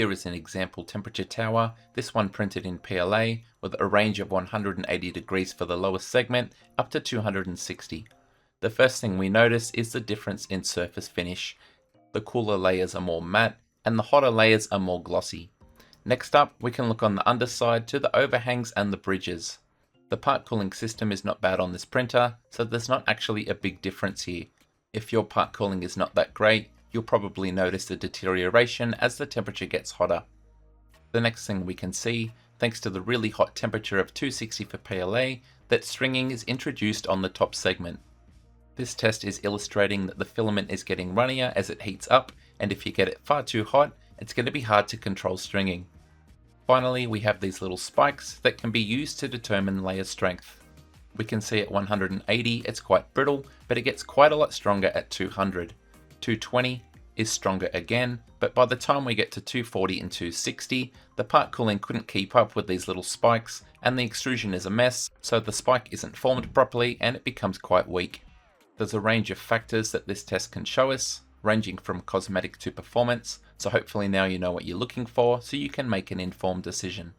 Here is an example temperature tower, this one printed in PLA with a range of 180 degrees for the lowest segment up to 260. The first thing we notice is the difference in surface finish. The cooler layers are more matte and the hotter layers are more glossy. Next up, we can look on the underside to the overhangs and the bridges. The part cooling system is not bad on this printer, so there's not actually a big difference here. If your part cooling is not that great, you'll probably notice a deterioration as the temperature gets hotter. The next thing we can see, thanks to the really hot temperature of 260 for PLA, that stringing is introduced on the top segment. This test is illustrating that the filament is getting runnier as it heats up, and if you get it far too hot, it's going to be hard to control stringing. Finally, we have these little spikes that can be used to determine layer strength. We can see at 180 it's quite brittle, but it gets quite a lot stronger at 200. 220 is stronger again, but by the time we get to 240 and 260, the part cooling couldn't keep up with these little spikes, and the extrusion is a mess, so the spike isn't formed properly and it becomes quite weak. There's a range of factors that this test can show us, ranging from cosmetic to performance, so hopefully now you know what you're looking for so you can make an informed decision.